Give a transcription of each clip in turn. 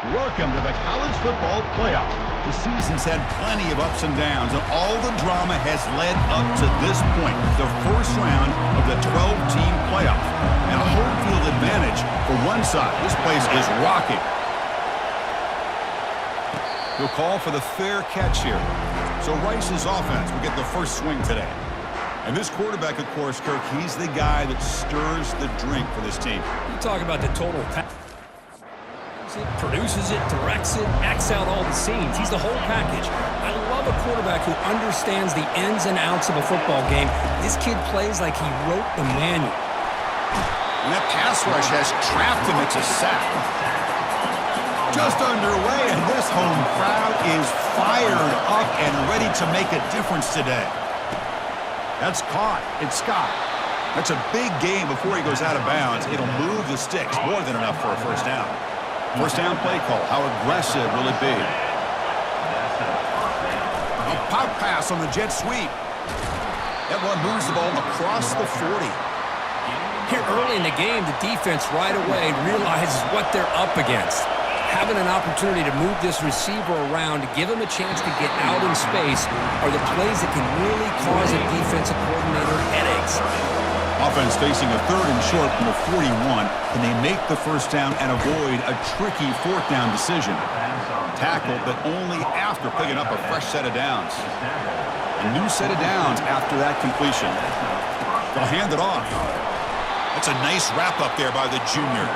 Welcome to the college football playoff. The season's had plenty of ups and downs, and all the drama has led up to this point, the first round of the 12-team playoff. And a home field advantage for one side. This place is rocking. He'll call for the fair catch here. So Rice's offense will get the first swing today. And this quarterback, of course, Kirk, he's the guy that stirs the drink for this team. You talk about the total package. It produces it, directs it, acts out all the scenes. He's the whole package. I love a quarterback who understands the ins and outs of a football game. This kid plays like he wrote the manual. And that pass rush has trapped him. It's a sack. Just underway, and this home crowd is fired up and ready to make a difference today. That's caught. It's Scott. That's a big game before he goes out of bounds. It'll move the sticks, more than enough for a first down. First down play call. How aggressive will it be? A pop pass on the jet sweep. That one moves the ball across the 40. Here early in the game, the defense right away realizes what they're up against. Having an opportunity to move this receiver around to give him a chance to get out in space are the plays that can really cause a defensive coordinator headaches. Offense facing a third and short from the 41. Can they make the first down and avoid a tricky fourth down decision? Tackled, but only after picking up a fresh set of downs. A new set of downs after that completion. They'll hand it off. That's a nice wrap up there by the junior.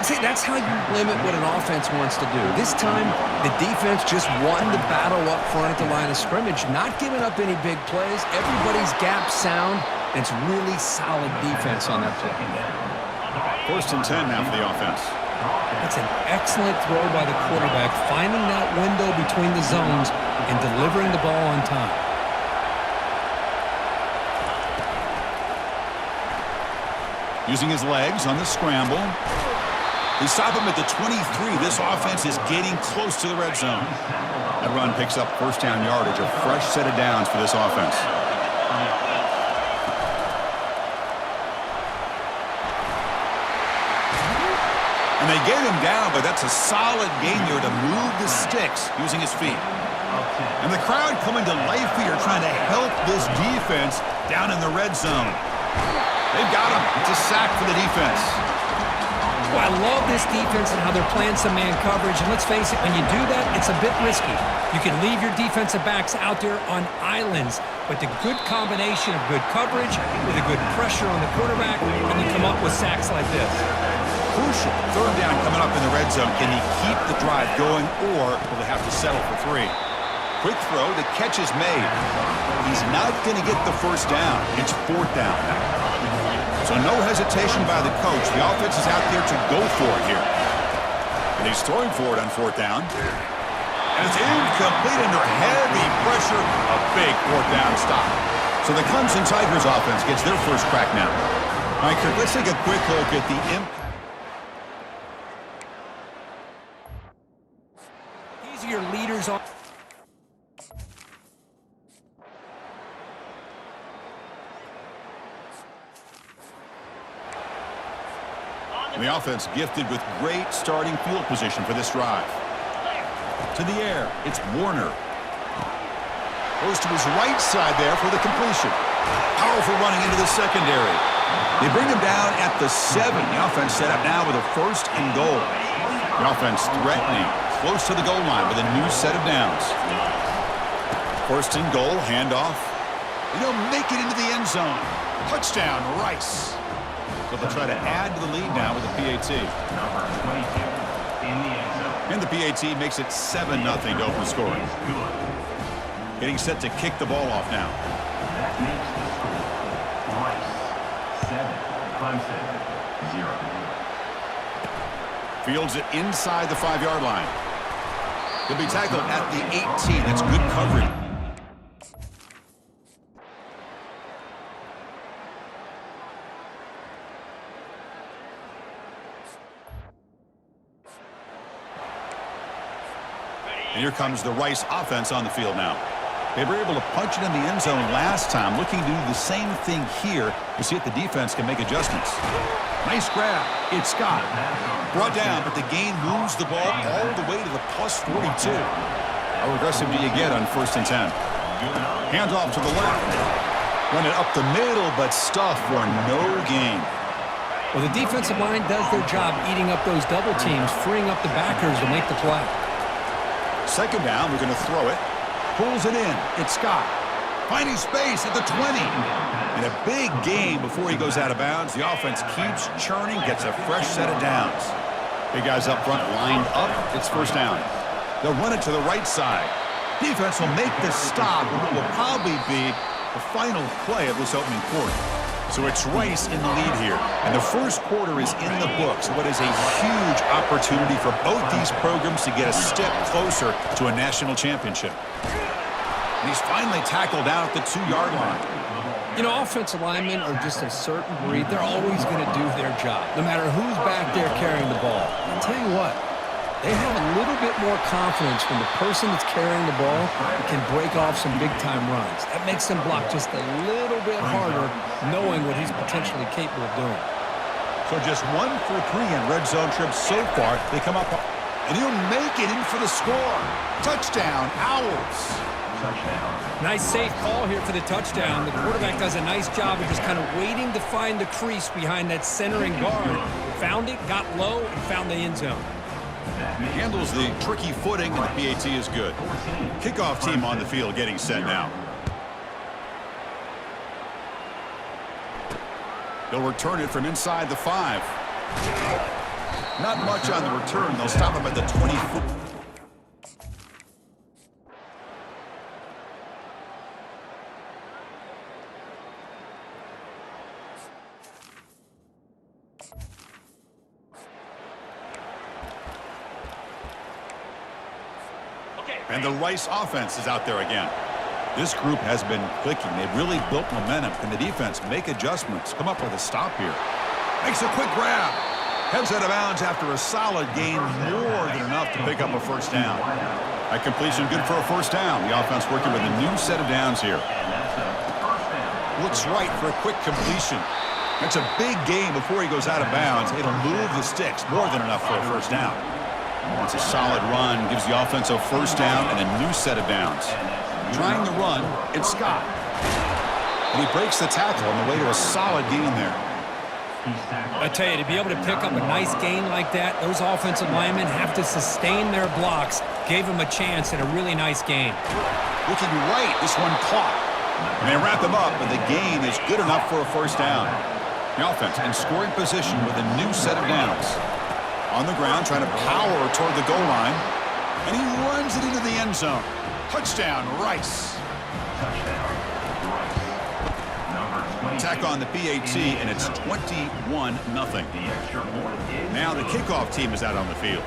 See, that's how you limit what an offense wants to do. This time, the defense just won the battle up front at the line of scrimmage, not giving up any big plays. Everybody's gap sound, and it's really solid defense on that play. First and 10 now for the offense. That's an excellent throw by the quarterback, finding that window between the zones and delivering the ball on time. Using his legs on the scramble. They stop him at the 23. This offense is getting close to the red zone. That run picks up first down yardage, a fresh set of downs for this offense. And they get him down, but that's a solid gain there to move the sticks using his feet. And the crowd coming to life here trying to help this defense down in the red zone. They've got him. It's a sack for the defense. Well, I love this defense and how they're playing some man coverage. And let's face it, when you do that, it's a bit risky. You can leave your defensive backs out there on islands, but the good combination of good coverage with a good pressure on the quarterback, and you come up with sacks like this. Crucial. Third down coming up in the red zone. Can he keep the drive going, or will they have to settle for 3? Quick throw. The catch is made. He's not going to get the first down. It's fourth down now. So no hesitation by the coach. The offense is out there to go for it here. And he's throwing for it on fourth down. And it's incomplete under heavy pressure. A big fourth down stop. So the Clemson Tigers offense gets their first crack now. All right, Kirk, let's take a quick look at the impact. These are your leaders on. And the offense gifted with great starting field position for this drive. To the air, it's Warner. Goes to his right side there for the completion. Powerful running into the secondary. They bring him down at the 7. The offense set up now with a first and goal. The offense threatening, close to the goal line with a new set of downs. First and goal, handoff. And he'll make it into the end zone. Touchdown, Rice. So they'll try to add to the lead now with the PAT. And the PAT makes it 7-0 to open scoring. Getting set to kick the ball off now. That makes the score Rice 7, Clemson 0. Fields it inside the 5-yard line. He'll be tackled at the 18. That's good coverage. And here comes the Rice offense on the field now. They were able to punch it in the end zone last time, looking to do the same thing here to see if the defense can make adjustments. Nice grab. It's Scott. Brought down, but the gain moves the ball all the way to the plus 42. How aggressive do you get on 1st and 10? Hands off to the left. Run it up the middle, but stuff for no gain. Well, the defensive line does their job eating up those double teams, freeing up the backers to make the play. 2nd down, we're going to throw it. Pulls it in. It's Scott. Finding space at the 20. And a big gain before he goes out of bounds. The offense keeps churning, gets a fresh set of downs. Big guys up front lined up. It's 1st down. They'll run it to the right side. Defense will make the stop on what will probably be the final play of this opening quarter. So it's Rice in the lead here. And the 1st quarter is in the books. What is a huge opportunity for both these programs to get a step closer to a national championship. And he's finally tackled out at the 2-yard line. You know, offensive linemen are just a certain breed. They're always going to do their job, no matter who's back there carrying the ball. I'll tell you what, they have a little bit more confidence when the person that's carrying the ball can break off some big-time runs. That makes them block just a little bit harder, knowing what he's potentially capable of doing. So just 1 for 3 in red zone trips so far. They come up, and he'll make it in for the score. Touchdown, Owls. Nice safe call here for the touchdown. The quarterback does a nice job of just kind of waiting to find the crease behind that centering guard. Found it, got low, and found the end zone. Handles the tricky footing, and the PAT is good. Kickoff team on the field getting set now. They'll return it from inside the 5. Not much on the return. They'll stop him at the 24. And the Rice offense is out there again. This group has been clicking. They've really built momentum. Can the defense make adjustments? Come up with a stop here. Makes a quick grab. Heads out of bounds after a solid gain, more than enough to pick up a 1st down. That completion good for a 1st down. The offense working with a new set of downs here. Looks right for a quick completion. That's a big gain before he goes out of bounds. It'll move the sticks, more than enough for a 1st down. It's a solid run, gives the offense a 1st down and a new set of downs. Trying the run, it's Scott. And he breaks the tackle on the way to a solid gain there. I tell you, to be able to pick up a nice gain like that, those offensive linemen have to sustain their blocks. Gave him a chance at a really nice gain. Looking right, this one caught. And they wrap him up, but the gain is good enough for a 1st down. The offense in scoring position with a new set of downs. On the ground, trying to power toward the goal line. And he runs it into the end zone. Touchdown, Rice. Attack on the PAT, and it's 21-0. Now the kickoff team is out on the field.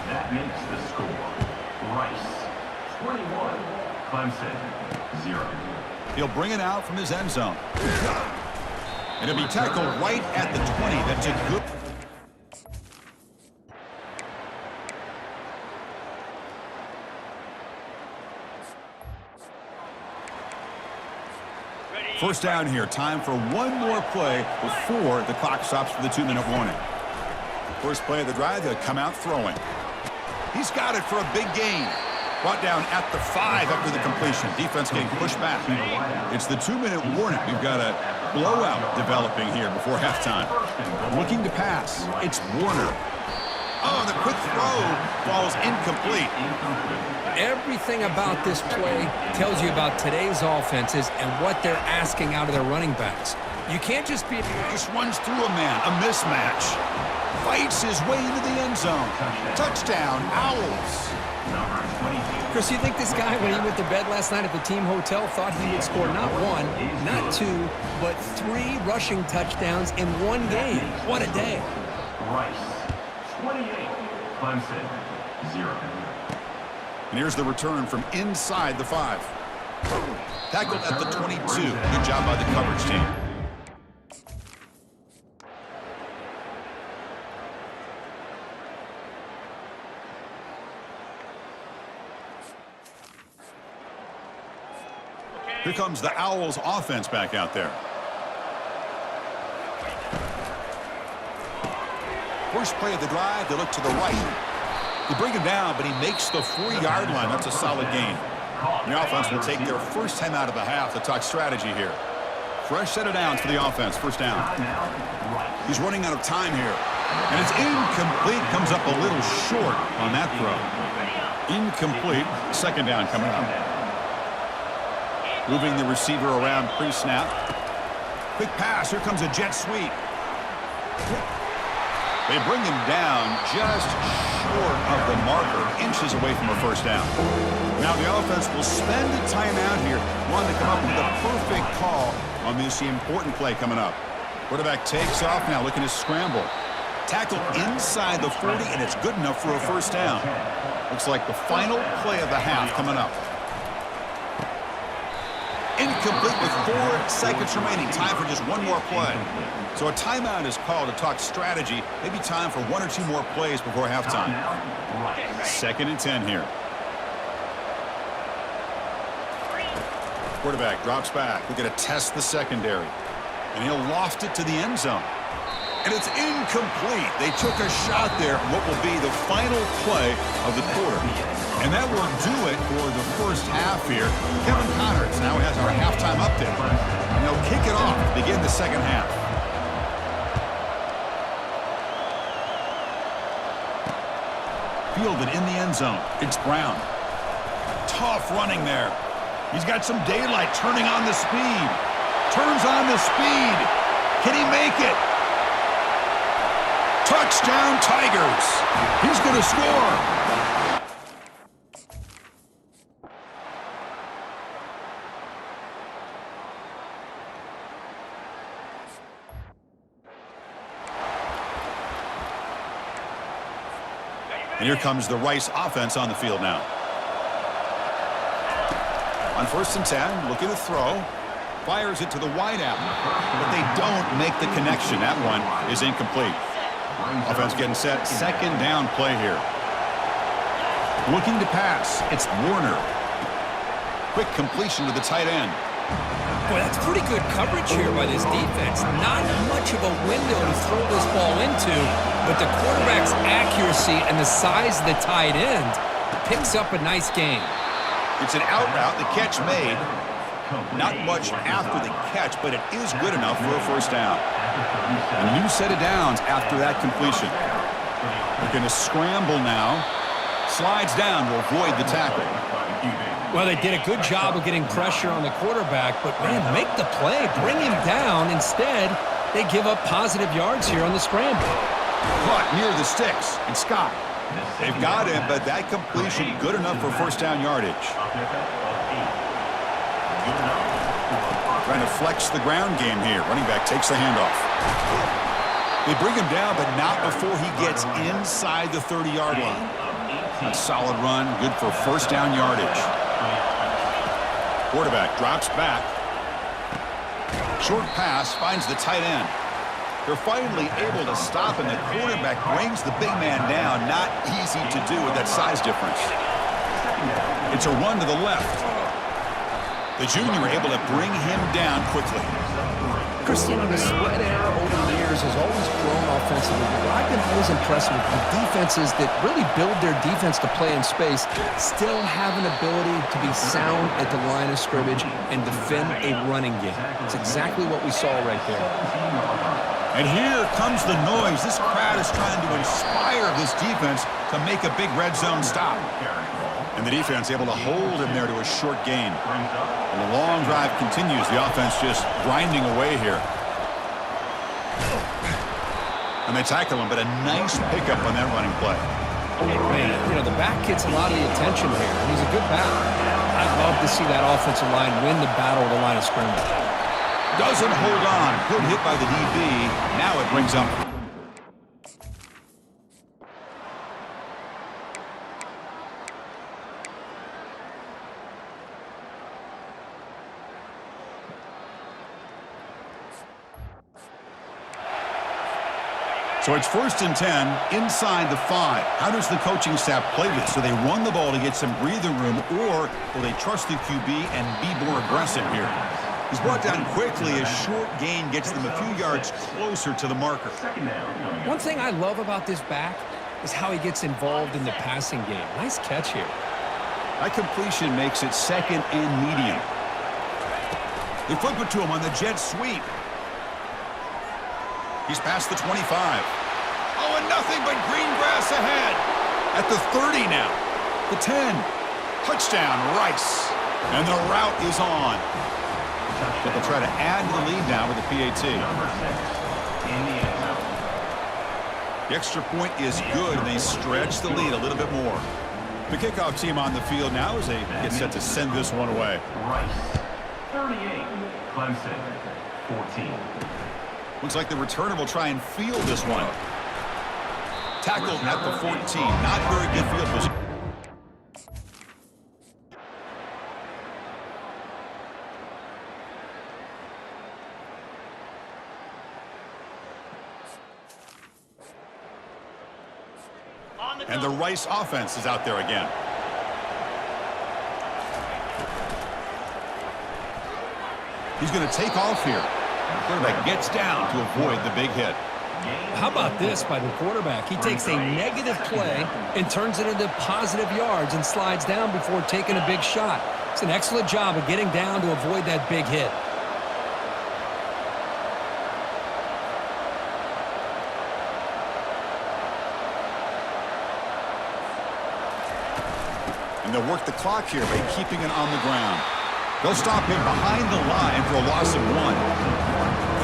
That makes the score. Rice, 21. Clemson, 0. He'll bring it out from his end zone. And it'll be tackled right at the 20. That's a good... First down here. Time for one more play before the clock stops for the 2-minute warning. First play of the drive, they'll come out throwing. He's got it for a big gain. Brought down at the 5 after the completion. Defense getting pushed back. It's the 2-minute warning. We've got a blowout developing here before halftime. Looking to pass. It's Warner. Oh, the quick throw falls incomplete. Everything about this play tells you about today's offenses and what they're asking out of their running backs. You can't just be... Just runs through a man. A mismatch. Fights his way into the end zone. Touchdown, Owls. Chris, you think this guy, when he went to bed last night at the team hotel, thought he would score not 1, not 2, but 3 rushing touchdowns in one game? What a day. Rice, 28. Clemson, 0. And here's the return from inside the 5. Tackled at the 22. Good job by the coverage team. Here comes the Owls offense back out there. First play of the drive, they look to the right. They bring him down, but he makes the 4-yard line. That's a solid gain. The offense will take their first time out of the half to talk strategy here. Fresh set of downs for the offense. First down. He's running out of time here. And it's incomplete. Comes up a little short on that throw. Incomplete. Second down coming up. Moving the receiver around pre-snap. Quick pass. Here comes a jet sweep. They bring him down just short of the marker, inches away from a first down. Now the offense will spend a timeout here, wanting to come up with a perfect call on this important play coming up. Quarterback takes off now, looking to scramble. Tackle inside the 40, and it's good enough for a first down. Looks like the final play of the half coming up. Incomplete with 4 seconds remaining. Time for just one more play. So a timeout is called to talk strategy. Maybe time for 1 or 2 more plays before halftime. 2nd and 10 here. Quarterback drops back. We're going to test the secondary. And he'll loft it to the end zone. And it's incomplete. They took a shot there on what will be the final play of the quarter. And that will do it for the first half here. Kevin Connors now has our halftime update. And they'll kick it off to begin the second half. Fielded in the end zone. It's Brown. Tough running there. He's got some daylight, turning on the speed. Turns on the speed. Can he make it? Touchdown, Tigers. He's going to score. And here comes the Rice offense on the field now. On 1st and 10, looking to throw. Fires it to the wideout. But they don't make the connection. That one is incomplete. Offense getting set. 2nd down play here. Looking to pass. It's Warner. Quick completion to the tight end. Boy, that's pretty good coverage here by this defense. Not much of a window to throw this ball into, but the quarterback's accuracy and the size of the tight end picks up a nice gain. It's an out route. The catch made. Not much after the catch, but it is good enough for a first down. A new set of downs after that completion. They're going to scramble now. Slides down to avoid the tackle. Well, they did a good job of getting pressure on the quarterback, but, man, make the play. Bring him down. Instead, they give up positive yards here on the scramble. Caught near the sticks. And Scott. They've got him, but that completion good enough for first down yardage. Trying to flex the ground game here. Running back takes the handoff. They bring him down, but not before he gets inside the 30-yard line. A solid run, good for first down yardage. Quarterback drops back. Short pass finds the tight end. They're finally able to stop, and the quarterback brings the big man down. Not easy to do with that size difference. It's a run to the left. The junior able to bring him down quickly. Christian, the spread era over the years has always grown offensively, but I've been always impressed with the defenses that really build their defense to play in space, still have an ability to be sound at the line of scrimmage and defend a running game. It's exactly what we saw right there. And here comes the noise. This crowd is trying to inspire this defense to make a big red zone stop. And the defense able to hold him there to a short gain. And the long drive continues. The offense just grinding away here. And they tackle him, but a nice pickup on that running play. Man, you know, the back gets a lot of the attention here, and he's a good back. I'd love to see that offensive line win the battle of the line of scrimmage. Doesn't hold on. Good hit by the DB. Now it brings up. So it's 1st and 10 inside the 5. How does the coaching staff play this? Do they run the ball to get some breathing room, or will they trust the QB and be more aggressive here? He's brought down quickly. A short gain gets them a few yards closer to the marker. One thing I love about this back is how he gets involved in the passing game. Nice catch here. That completion makes it 2nd and medium. They flip it to him on the jet sweep. He's past the 25. Oh, and nothing but green grass ahead. At the 30 now. The 10. Touchdown, Rice. And the route is on. But they'll try to add to the lead now with the PAT. Number 6 in the end zone. The extra point is good, and they stretch the lead a little bit more. The kickoff team on the field now as they get set to send this one away. Rice, 38. Clemson, 14. Looks like the returner will try and field this one. Tackled at the 14. Not very good field position. And the Rice offense is out there again. He's going to take off here. The quarterback gets down to avoid the big hit. How about this by the quarterback? He takes a negative play and turns it into positive yards and slides down before taking a big shot. It's an excellent job of getting down to avoid that big hit. And they'll work the clock here by keeping it on the ground. They'll stop him behind the line for a loss of 1.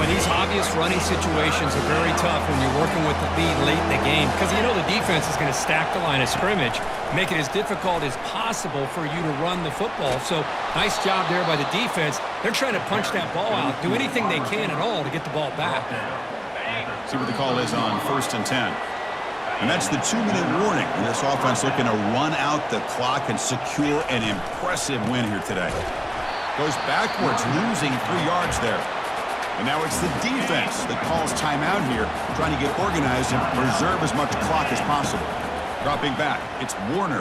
But these obvious running situations are very tough when you're working with the lead late in the game, because you know the defense is going to stack the line of scrimmage, make it as difficult as possible for you to run the football. So nice job there by the defense. They're trying to punch that ball out, do anything they can at all to get the ball back. See what the call is on 1st and 10. And that's the 2-minute warning. And this offense looking to run out the clock and secure an impressive win here today. Goes backwards, losing 3 yards there. And now it's the defense that calls timeout here, trying to get organized and preserve as much clock as possible. Dropping back, it's Warner.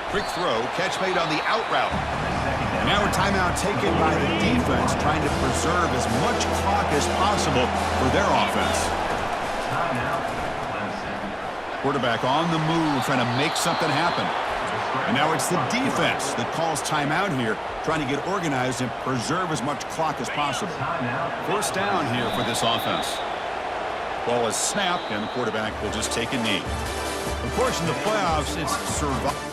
Quick throw, catch made on the out route. And now a timeout taken by the defense, trying to preserve as much clock as possible for their offense. Quarterback on the move, trying to make something happen. And now it's the defense that calls timeout here, trying to get organized and preserve as much clock as possible. 1st down here for this offense. Ball is snapped, and the quarterback will just take a knee. Of course, in the playoffs, it's survival.